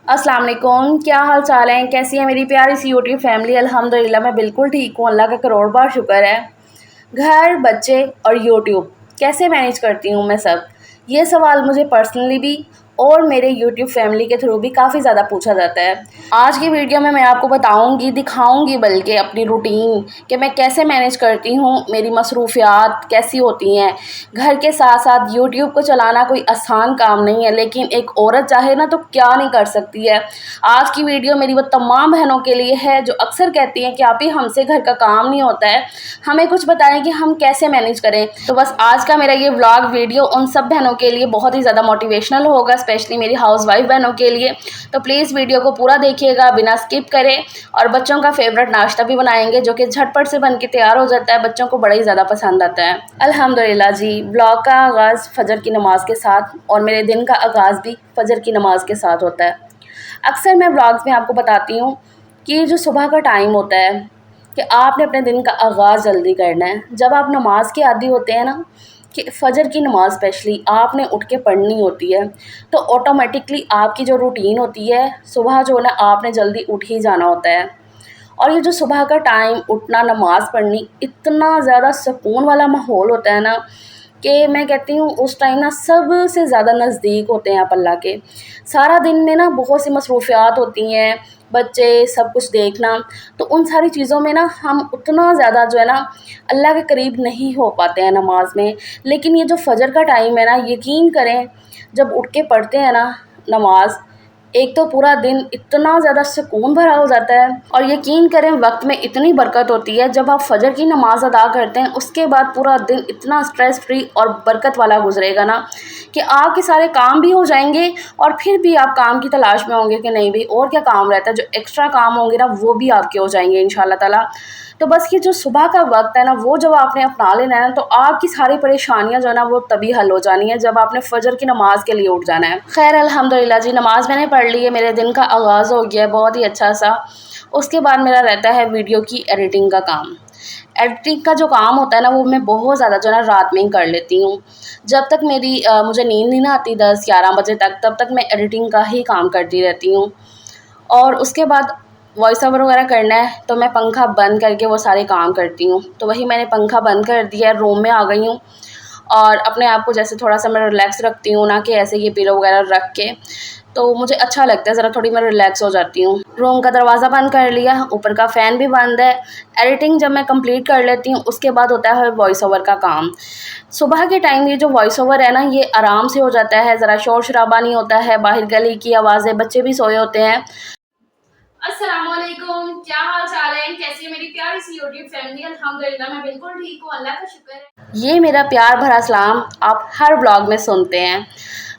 अस्सलाम वालेकुम, क्या हाल चाल है? कैसी है मेरी प्यारी सी यूट्यूब फैमिली? अल्हम्दुलिल्लाह मैं बिल्कुल ठीक हूँ, अल्लाह का करोड़ बार शुक्र है। घर, बच्चे और यूट्यूब कैसे मैनेज करती हूँ मैं सब? ये सवाल मुझे पर्सनली भी और मेरे यूट्यूब फैमिली के थ्रू भी काफ़ी ज़्यादा पूछा जाता है। आज की वीडियो में मैं आपको बताऊँगी, दिखाऊँगी बल्कि अपनी रूटीन कि मैं कैसे मैनेज करती हूँ, मेरी मसरूफ़ियात कैसी होती हैं। घर के साथ-साथ यूट्यूब को चलाना कोई आसान काम नहीं है, लेकिन एक औरत चाहे ना तो क्या नहीं कर सकती है। आज की वीडियो मेरी वो तमाम बहनों के लिए है जो अक्सर कहती हैं कि आपी हमसे घर का काम नहीं होता है, हमें कुछ बताएं कि हम कैसे मैनेज करें। तो बस आज का मेरा ये व्लॉग वीडियो उन सब बहनों के लिए बहुत ही ज़्यादा मोटिवेशनल होगा, स्पेशली मेरी हाउसवाइफ बहनों के लिए। तो प्लीज़ वीडियो को पूरा देखिएगा बिना स्किप करें। और बच्चों का फेवरेट नाश्ता भी बनाएंगे जो कि झटपट से बन के तैयार हो जाता है, बच्चों को बड़ा ही ज़्यादा पसंद आता है। अल्हम्दुलिल्लाह जी, व्लॉग का आगाज़ फजर की नमाज़ के साथ और मेरे दिन का आगाज़ भी फजर की नमाज़ के साथ होता है। अक्सर मैं व्लॉग्स में आपको बताती हूँ कि जो सुबह का टाइम होता है कि आपने अपने दिन का आगाज़ जल्दी करना है। जब आप नमाज के आदी होते हैं ना, कि फ़जर की नमाज़ स्पेशली आपने उठ के पढ़नी होती है, तो ऑटोमेटिकली आपकी जो रूटीन होती है, सुबह जो है ना आपने जल्दी उठ ही जाना होता है। और ये जो सुबह का टाइम उठना, नमाज़ पढ़नी, इतना ज़्यादा सुकून वाला माहौल होता है ना कि मैं कहती हूँ उस टाइम ना सबसे ज़्यादा नज़दीक होते हैं आप अल्लाह के। सारा दिन में ना बहुत सी मसरूफ़ियात होती हैं, बच्चे सब कुछ देखना, तो उन सारी चीज़ों में ना हम उतना ज़्यादा जो है ना अल्लाह के करीब नहीं हो पाते हैं नमाज में। लेकिन ये जो फ़जर का टाइम है ना, यकीन करें जब उठ के पढ़ते हैं ना नमाज, एक तो पूरा दिन इतना ज़्यादा सुकून भरा हो जाता है और यकीन करें वक्त में इतनी बरकत होती है। जब आप फ़जर की नमाज़ अदा करते हैं उसके बाद पूरा दिन इतना स्ट्रेस फ्री और बरकत वाला गुजरेगा ना कि आपके सारे काम भी हो जाएंगे और फिर भी आप काम की तलाश में होंगे कि नहीं भाई और क्या काम रहता है, जो एक्स्ट्रा काम होंगे ना वो भी आपके हो जाएंगे इंशाल्लाह ताला। तो बस ये जो सुबह का वक्त है ना, वो जब आपने अपना लेना है ना, तो आपकी सारी परेशानियां जो है ना वो तभी हल हो जानी है जब आपने फजर की नमाज के लिए उठ जाना है। खैर अल्हम्दुलिल्लाह जी, नमाज मैंने पढ़ ली है, मेरे दिन का आगाज़ हो गया है बहुत ही अच्छा सा। उसके बाद मेरा रहता है वीडियो की एडिटिंग का काम। एडिटिंग का जो काम होता है ना वो मैं बहुत ज़्यादा जो है ना रात में ही कर लेती हूँ। जब तक मुझे नींद नहीं ना आती 10-11 बजे तक, तब तक मैं एडिटिंग का ही काम करती रहती हूँ। और उसके बाद वॉइस ओवर वगैरह करना है तो मैं पंखा बंद करके वो सारे काम करती हूँ। तो वही मैंने पंखा बंद कर दिया है, रूम में आ गई हूँ और अपने आप को जैसे थोड़ा-सा मैं रिलैक्स रखती हूँ ना, कि ऐसे ये पिलो वगैरह रख के, तो मुझे अच्छा लगता है, ज़रा थोड़ी मैं रिलैक्स हो जाती हूँ। रूम का दरवाज़ा बंद कर लिया, ऊपर का फ़ैन भी बंद है। एडिटिंग जब मैं कंप्लीट कर लेती हूँ उसके बाद होता है वॉइस ओवर का काम। सुबह के टाइम ये जो वॉइस ओवर है ना ये आराम से हो जाता है, ज़रा शोर-शराबा नहीं होता है, बाहर गली की आवाज़ें, बच्चे भी सोए होते हैं। अस्सलामुअलैकुम, क्या हाल चाल है? कैसी है मेरी प्यारी सी यूट्यूब फैमिली? अल्हम्दुलिल्लाह मैं बिल्कुल ठीक हूँ, अल्लाह का शुक्र है। ये मेरा प्यार भरा सलाम आप हर ब्लॉग में सुनते हैं।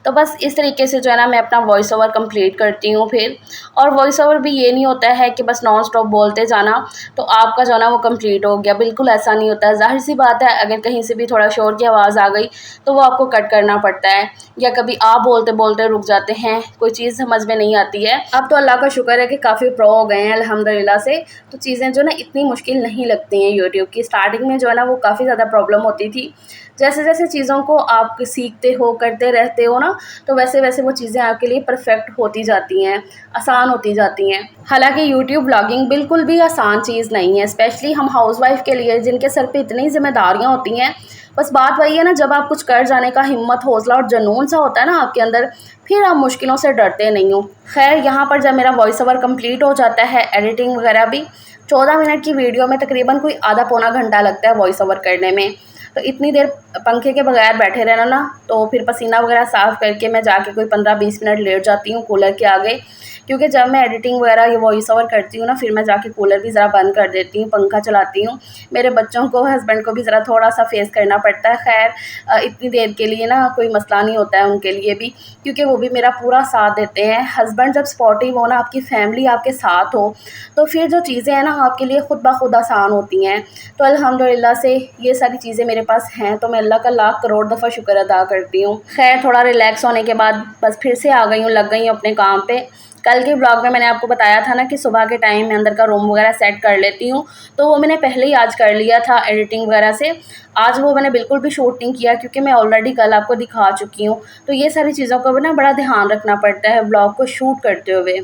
तो बस इस तरीके से जो है ना मैं अपना वॉइस ओवर कंप्लीट करती हूँ फिर। और वॉइस ओवर भी ये नहीं होता है कि बस नॉन स्टॉप बोलते जाना तो आपका जो है ना वो कंप्लीट हो गया, बिल्कुल ऐसा नहीं होता है। ज़ाहिर सी बात है अगर कहीं से भी थोड़ा शोर की आवाज़ आ गई तो वो आपको कट करना पड़ता है, या कभी आप बोलते बोलते रुक जाते हैं, कोई चीज़ समझ में नहीं आती है। अब तो अल्लाह का शुक्र है कि काफ़ी प्रो हो गए हैं अल्हम्दुलिल्लाह से, तो चीज़ें जो ना इतनी मुश्किल नहीं लगती हैं यूट्यूब की। स्टार्टिंग में जो है ना वो काफ़ी ज़्यादा प्रॉब्लम होती थी। जैसे जैसे चीज़ों को आप सीखते हो, करते रहते हो ना, तो वैसे वैसे वो चीज़ें आपके लिए परफेक्ट होती जाती हैं, आसान होती जाती हैं। हालांकि यूट्यूब ब्लॉगिंग बिल्कुल भी आसान चीज़ नहीं है, स्पेशली हम हाउसवाइफ के लिए जिनके सर पे इतनी जिम्मेदारियां होती हैं। बस बात वही है ना, जब आप कुछ कर जाने का हिम्मत, हौसला और जुनून सा होता है ना आपके अंदर, फिर आप मुश्किलों से डरते नहीं हो। खैर यहाँ पर जब मेरा वॉइस ओवर कंप्लीट हो जाता है, एडिटिंग वगैरह भी, 14 मिनट की वीडियो में तकरीबन कोई आधा पौना घंटा लगता है वॉइस ओवर करने में। तो इतनी देर पंखे के बगैर बैठे रहना ना, तो फिर पसीना वगैरह साफ़ करके मैं जाके कोई 15-20 मिनट लेट जाती हूँ कूलर के आगे। क्योंकि जब मैं एडिटिंग वगैरह ये वॉइस ओवर करती हूँ ना, फिर मैं जाके कूलर भी ज़रा बंद कर देती हूँ, पंखा चलाती हूँ। मेरे बच्चों को, हस्बैंड को भी ज़रा थोड़ा-सा फेस करना पड़ता है। खैर इतनी देर के लिए ना कोई मसला नहीं होता है उनके लिए भी, क्योंकि वो भी मेरा पूरा साथ देते हैं। हस्बैंड जब सपोर्टिव हो ना, आपकी फैमिली आपके साथ हो, तो फिर जो चीज़ें हैं ना आपके लिए खुद ब खुद आसान होती हैं। तो अल्हम्दुलिल्लाह से ये सारी चीज़ें मेरे पास हैं तो मैं अल्लाह का लाख करोड़ दफ़ा शुक्र अदा करती हूँ। खैर थोड़ा रिलैक्स होने के बाद बस फिर से आ गई हूँ, लग गई हूँ अपने काम पे। कल के ब्लॉग में मैंने आपको बताया था ना कि सुबह के टाइम में अंदर का रूम वगैरह सेट कर लेती हूँ, तो वो मैंने पहले ही आज कर लिया था एडिटिंग वगैरह से। आज वो मैंने बिल्कुल भी शूट नहीं किया क्योंकि मैं ऑलरेडी कल आपको दिखा चुकी हूँ। तो ये सारी चीज़ों का भी ना बड़ा ध्यान रखना पड़ता है ब्लॉग को शूट करते हुए।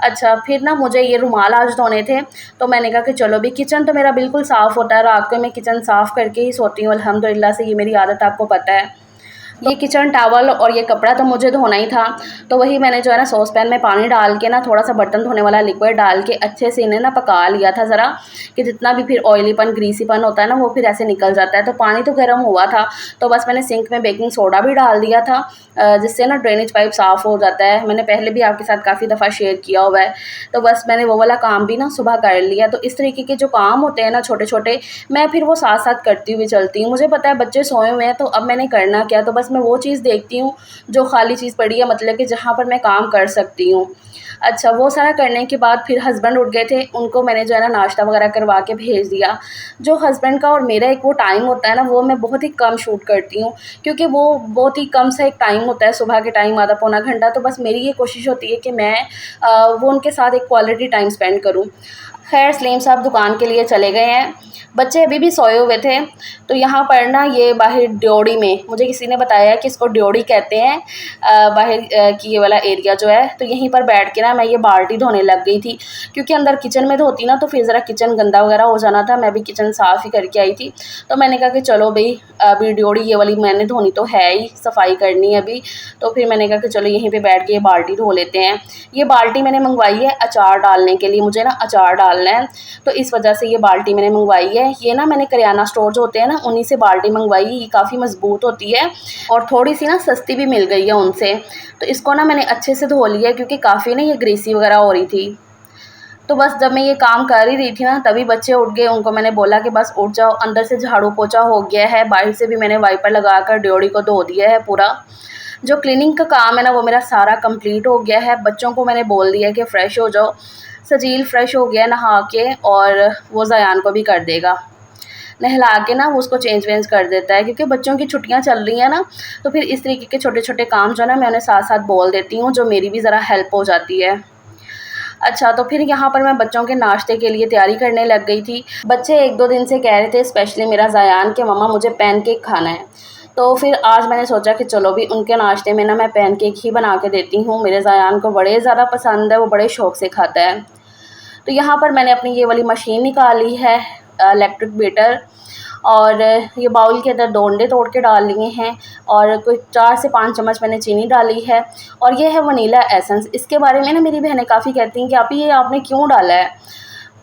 अच्छा, फिर ना मुझे ये रुमाल आज धोने थे, तो मैंने कहा कि चलो भी, किचन तो मेरा बिल्कुल साफ़ होता है, रात को मैं किचन साफ़ करके ही सोती हूँ अल्हम्दुलिल्लाह से, ये मेरी आदत आपको पता है। ये किचन टॉवल और ये कपड़ा तो मुझे धोना ही था, तो वही मैंने जो है ना सॉस पैन में पानी डाल के ना थोड़ा सा बर्तन धोने वाला लिक्विड डाल के अच्छे से इन्हें ना पका लिया था ज़रा, कि जितना भी फिर ऑयलीपन ग्रीसीपन होता है ना वो फिर ऐसे निकल जाता है। तो पानी तो गर्म हुआ था, तो बस मैंने सिंक में बेकिंग सोडा भी डाल दिया था, जिससे ना ड्रेनेज पाइप साफ़ हो जाता है। मैंने पहले भी आपके साथ काफ़ी दफ़ा शेयर किया हुआ है। तो बस मैंने वो वाला काम भी ना सुबह कर लिया। तो इस तरीके के जो काम होते हैं ना छोटे छोटे, मैं फिर वो साथ साथ करती हुई चलती हूँ। मुझे पता है बच्चे सोए हुए हैं, तो अब मैंने करना क्या, तो बस मैं वो चीज़ देखती हूँ जो खाली चीज़ पड़ी है, मतलब कि जहाँ पर मैं काम कर सकती हूँ। अच्छा, वो सारा करने के बाद फिर हस्बैंड उठ गए थे, उनको मैंने जो है ना नाश्ता वगैरह करवा के भेज दिया। जो हस्बैंड का और मेरा एक वो टाइम होता है ना, वो मैं बहुत ही कम शूट करती हूँ, क्योंकि वो बहुत ही कम सा एक टाइम होता है सुबह के टाइम, आधा पौना घंटा। तो बस मेरी ये कोशिश होती है कि मैं वो उनके साथ एक क्वालिटी टाइम स्पेंड करूँ। खैर सलीम साहब दुकान के लिए चले गए हैं, बच्चे अभी भी सोए हुए थे। तो यहाँ पर ना ये बाहर ड्योढ़ी में, मुझे किसी ने बताया कि इसको ड्योढ़ी कहते हैं, बाहर की ये वाला एरिया जो है। तो यहीं पर बैठ के ना मैं ये बाल्टी धोने लग गई थी, क्योंकि अंदर किचन में धोती ना तो फिर ज़रा किचन गंदा वगैरह हो जाना था। मैं भी किचन साफ़ ही करके आई थी, तो मैंने कहा कि चलो भाई अभी ड्योढ़ी ये वाली मैंने धोनी तो है ही, सफाई करनी है अभी। तो फिर मैंने कहा कि चलो यहीं पर बैठ के ये बाल्टी धो लेते हैं। ये बाल्टी मैंने मंगवाई है अचार डालने के लिए, मुझे ना अचार डालना है, तो इस वजह से ये बाल्टी मैंने मंगवाई है। ये ना मैंने करियाना स्टोर जो होते हैं ना उन्हीं से बाल्टी मंगवाई है, ये काफ़ी मज़बूत होती है और थोड़ी सी ना सस्ती भी मिल गई है उनसे। तो इसको ना मैंने अच्छे से धो लिया, क्योंकि काफ़ी ना ये ग्रीसी वगैरह हो रही थी। तो बस जब मैं ये काम कर ही रही थी ना, तभी बच्चे उठ गए। उनको मैंने बोला कि बस उठ जाओ, अंदर से झाड़ू पोछा हो गया है, बाहर से भी मैंने वाइपर लगा कर ड्योढ़ी को धो दिया है पूरा। जो क्लीनिंग का काम है ना वो मेरा सारा कंप्लीट हो गया है। बच्चों को मैंने बोल दिया कि फ़्रेश हो जाओ। सजील फ़्रेश हो गया नहा के, और वो ज़यान को भी कर देगा, नहला के ना वो उसको चेंज वेंज कर देता है, क्योंकि बच्चों की छुट्टियां चल रही हैं ना। तो फिर इस तरीके के छोटे छोटे काम जो है ना मैं उन्हें साथ साथ बोल देती हूँ, जो मेरी भी ज़रा हेल्प हो जाती है। अच्छा, तो फिर यहाँ पर मैं बच्चों के नाश्ते के लिए तैयारी करने लग गई थी। बच्चे एक दो दिन से कह रहे थे, स्पेशली मेरा ज़यान, कि मम्मा मुझे पैनकेक खाना है। तो फिर आज मैंने सोचा कि चलो भी उनके नाश्ते में ना मैं पैनकेक ही बना के देती हूँ। मेरे ज़यान को बड़े ज़्यादा पसंद है, वो बड़े शौक़ से खाता है। तो यहाँ पर मैंने अपनी ये वाली मशीन निकाली है, इलेक्ट्रिक बीटर, और ये बाउल के अंदर 2 अंडे तोड़ के डाल लिए हैं, और कोई 4 से 5 चम्मच मैंने चीनी डाली है, और ये है वनीला एसेंस। इसके बारे में ना मेरी बहनें काफ़ी कहती हैं कि आप ये आपने क्यों डाला है।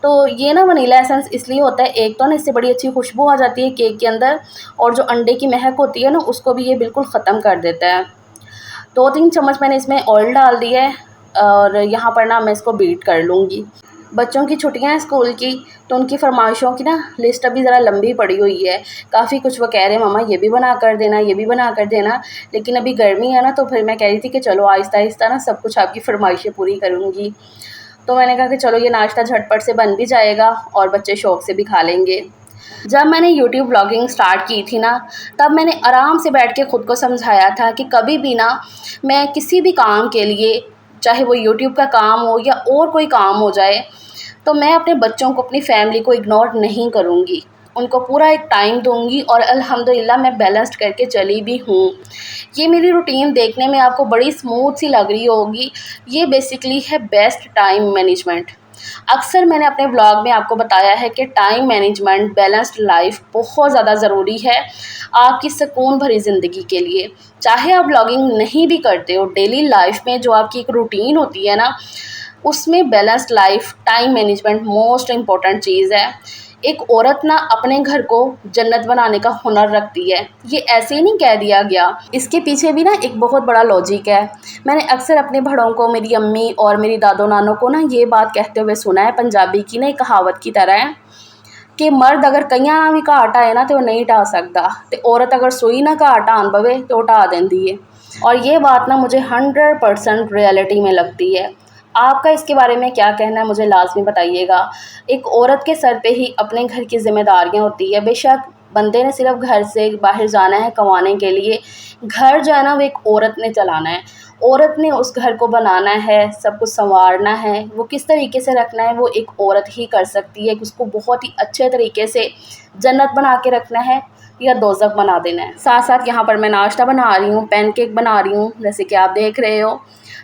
तो ये ना वनीला एसेंस इसलिए होता है, एक तो ना इससे बड़ी अच्छी खुशबू आ जाती है केक के अंदर, और जो अंडे की महक होती है ना उसको भी ये बिल्कुल ख़त्म कर देता है। 2-3 चम्मच मैंने इसमें ऑयल डाल दिया है, और यहाँ पर ना मैं इसको बीट कर लूँगी। बच्चों की छुट्टियां हैं स्कूल की, तो उनकी फरमाइशों की ना लिस्ट अभी ज़रा लंबी पड़ी हुई है। काफ़ी कुछ वो कह रहे हैं, मम्मा ये भी बना कर देना, ये भी बना कर देना। लेकिन अभी गर्मी है ना, तो फिर मैं कह रही थी कि चलो आहिस्ता आहिस्ता ना सब कुछ आपकी फरमाइशें पूरी करूँगी। तो मैंने कहा कि चलो ये नाश्ता झटपट से बन भी जाएगा और बच्चे शौक़ से भी खा लेंगे। जब मैंने यूट्यूब ब्लॉगिंग स्टार्ट की थी ना, तब मैंने आराम से बैठ के ख़ुद को समझाया था कि कभी भी ना मैं किसी भी काम के लिए, चाहे वो यूट्यूब का काम हो या और कोई काम हो जाए, तो मैं अपने बच्चों को, अपनी फैमिली को इग्नोर नहीं करूँगी। उनको पूरा एक टाइम दूँगी, और अल्हम्दुलिल्लाह मैं बैलेंस्ड करके चली भी हूँ। ये मेरी रूटीन देखने में आपको बड़ी स्मूथ सी लग रही होगी। ये बेसिकली है बेस्ट टाइम मैनेजमेंट। अक्सर मैंने अपने ब्लॉग में आपको बताया है कि टाइम मैनेजमेंट, बैलेंस्ड लाइफ बहुत ज़्यादा ज़रूरी है आपकी सुकून भरी ज़िंदगी के लिए। चाहे आप ब्लॉगिंग नहीं भी करते हो, डेली लाइफ में जो आपकी एक रूटीन होती है ना, उसमें balanced life, time management most important चीज़ है। एक औरत ना अपने घर को जन्नत बनाने का हुनर रखती है, ये ऐसे ही नहीं कह दिया गया। इसके पीछे भी ना एक बहुत बड़ा लॉजिक है। मैंने अक्सर अपने बड़ों को, मेरी अम्मी और मेरी दादो नानों को ना ये बात कहते हुए सुना है, पंजाबी की ना एक कहावत की तरह है, कि मर्द अगर कईयां ना भी घाट आए ना तो नहीं ढा सकता, तो औरत अगर सुई ना घाट आन पवे तो ढा देंदी है। और ये बात ना मुझे 100% रियलिटी में लगती है। आपका इसके बारे में क्या कहना है, मुझे लाज़मी बताइएगा। एक औरत के सर पे ही अपने घर की ज़िम्मेदारियाँ होती है। बेशक बंदे ने सिर्फ घर से बाहर जाना है कमाने के लिए। घर जो है ना वो एक औरत ने चलाना है। औरत ने उस घर को बनाना है, सब कुछ सँवारना है, वो किस तरीके से रखना है वो एक औरत ही कर सकती है कि उसको बहुत ही अच्छे तरीके से जन्नत बना के रखना है या दोज़ख बना देना है। साथ-साथ यहाँ पर मैं नाश्ता बना रही हूँ, पैनकेक बना रही हूँ, जैसे कि आप देख रहे हो।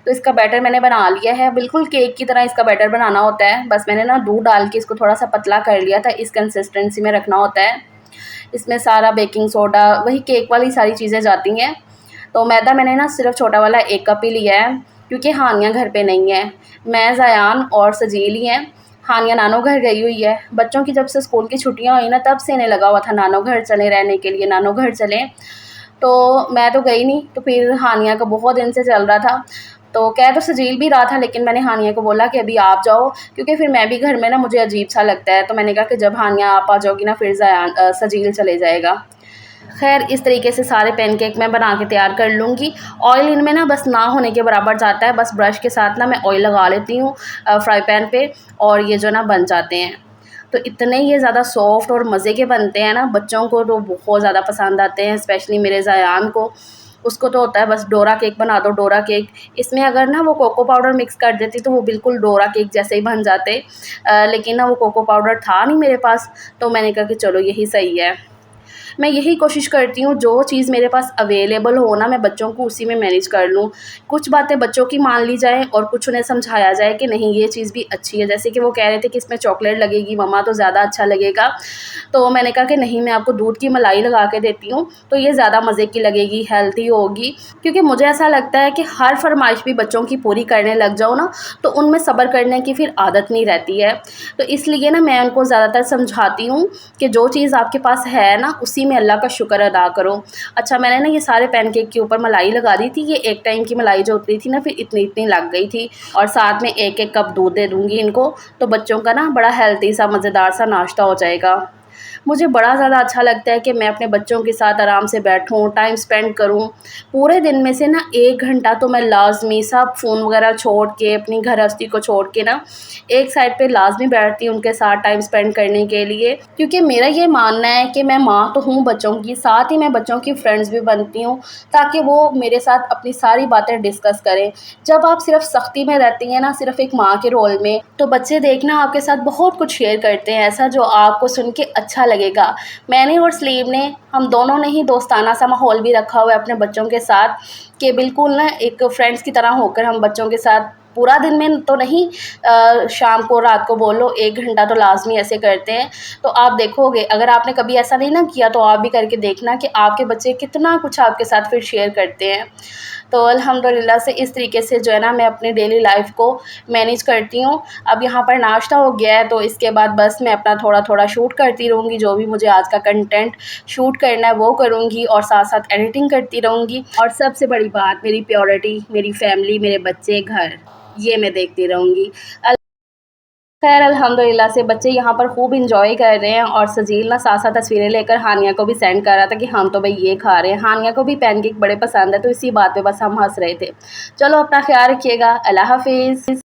तो इसका बैटर मैंने बना लिया है, बिल्कुल केक की तरह इसका बैटर बनाना होता है। बस मैंने ना दूध डाल के इसको थोड़ा-सा पतला कर लिया था, इस कंसिस्टेंसी में रखना होता है। इसमें सारा बेकिंग सोडा, वही केक वाली सारी चीज़ें जाती हैं। तो मैदा मैंने ना सिर्फ छोटा वाला 1 कप ही लिया है, क्योंकि हानिया घर पे नहीं है। मैं, ज़यान और सजील ही हैं। हानिया नानो घर गई हुई है। बच्चों की जब से स्कूल की छुट्टियाँ हुई ना, तब से इन्हें लगा हुआ था नानो घर चलें रहने के लिए, नानो घर चलें। तो मैं तो गई नहीं, तो फिर हानिया का बहुत दिन से चल रहा था। तो कह तो सजील भी रहा था, लेकिन मैंने हानिया को बोला कि अभी आप जाओ, क्योंकि फिर मैं भी घर में ना मुझे अजीब-सा लगता है। तो मैंने कहा कि जब हानिया आप आ जाओगी ना, फिर सजील चले जाएगा। ख़ैर इस तरीके से सारे पैनकेक मैं बना के तैयार कर लूँगी। ऑयल इनमें ना बस ना होने के बराबर जाता है, बस ब्रश के साथ ना मैं ऑयल लगा लेती हूँ फ्राई पैन पे, और ये जो ना बन जाते हैं। तो इतने ये ज़्यादा सॉफ्ट और मज़े के बनते हैं ना, बच्चों को तो बहुत ज़्यादा पसंद आते हैं, स्पेशली मेरे ज़यान को। उसको तो होता है बस डोरा केक बना दो, डोरा केक। इसमें अगर ना वो कोको पाउडर मिक्स कर देती तो वो बिल्कुल डोरा केक जैसे ही बन जाते। लेकिन ना वो कोको पाउडर था नहीं मेरे पास, तो मैंने कहा कि चलो यही सही है। मैं यही कोशिश करती हूँ जो चीज़ मेरे पास अवेलेबल हो ना, मैं बच्चों को उसी में मैनेज कर लूँ। कुछ बातें बच्चों की मान ली जाएँ और कुछ उन्हें समझाया जाए कि नहीं ये चीज़ भी अच्छी है। जैसे कि वो कह रहे थे कि इसमें चॉकलेट लगेगी मम्मा तो ज़्यादा अच्छा लगेगा। तो मैंने कहा कि नहीं, मैं आपको दूध की मलाई लगा के देती हूँ, तो ये ज़्यादा मज़े की लगेगी, हेल्दी होगी। क्योंकि मुझे ऐसा लगता है कि हर फ़रमाइश भी बच्चों की पूरी करने लग जाओ ना, तो उनमें सब्र करने की फिर आदत नहीं रहती है। तो इसलिए ना मैं उनको ज़्यादातर समझाती हूँ कि जो चीज़ आपके पास है ना, उसी में अल्लाह का शुक्र अदा करो। अच्छा, मैंने ना ये सारे पैनकेक के ऊपर मलाई लगा दी थी। ये एक टाइम की मलाई जो उतरी थी ना, फिर इतनी-इतनी लग गई थी, और साथ में 1-1 कप दूध दे दूँगी इनको, तो बच्चों का ना बड़ा हेल्दी सा मज़ेदार सा नाश्ता हो जाएगा। मुझे बड़ा ज़्यादा अच्छा लगता है कि मैं अपने बच्चों के साथ आराम से बैठूँ, टाइम स्पेंड करूँ। पूरे दिन में से ना 1 घंटा तो मैं लाज़मी सब फ़ोन वग़ैरह छोड़ के, अपनी गृहस्थी को छोड़ के ना, एक साइड पे लाज़मी बैठती हूँ उनके साथ टाइम स्पेंड करने के लिए। क्योंकि मेरा ये मानना है कि मैं माँ तो हूँ बच्चों की, साथ ही मैं बच्चों की फ्रेंड्स भी बनती हूँ, ताकि वो मेरे साथ अपनी सारी बातें डिस्कस करें। जब आप सिर्फ़ सख्ती में रहती हैं ना, सिर्फ़ एक माँ के रोल में, तो बच्चे देखना आपके साथ बहुत कुछ शेयर करते हैं, ऐसा जो आपको सुन के अच्छा लगेगा। मैंने और सलीम ने, हम दोनों ने ही दोस्ताना सा माहौल भी रखा हुआ है अपने बच्चों के साथ, कि बिल्कुल ना एक फ्रेंड्स की तरह होकर हम बच्चों के साथ पूरा दिन में तो नहीं, शाम को रात को बोलो 1 घंटा तो लाज़मी ऐसे करते हैं। तो आप देखोगे, अगर आपने कभी ऐसा नहीं ना किया तो आप भी करके देखना कि आपके बच्चे कितना कुछ आपके साथ फिर शेयर करते हैं। तो अल्हम्दुलिल्लाह से इस तरीके से जो है ना मैं अपनी डेली लाइफ़ को मैनेज करती हूँ। अब यहाँ पर नाश्ता हो गया है, तो इसके बाद बस मैं अपना थोड़ा-थोड़ा शूट करती रहूँगी, जो भी मुझे आज का कंटेंट शूट करना है वो करूँगी, और साथ-साथ एडिटिंग करती रहूँगी। और सबसे बड़ी बात, मेरी प्रायोरिटी मेरी फैमिली, मेरे बच्चे, घर, ये मैं देखती रहूँगी। खैर अल्हम्दुलिल्लाह से बच्चे यहाँ पर खूब एंजॉय कर रहे हैं, और सजील ना साथ-साथ तस्वीरें लेकर हानिया को भी सेंड कर रहा था कि हम तो भई ये खा रहे हैं। हानिया को भी पैनकेक बड़े पसंद है, तो इसी बात पे बस हम हँस रहे थे। चलो अपना ख़्याल रखिएगा। अल्लाह हाफ़िज़।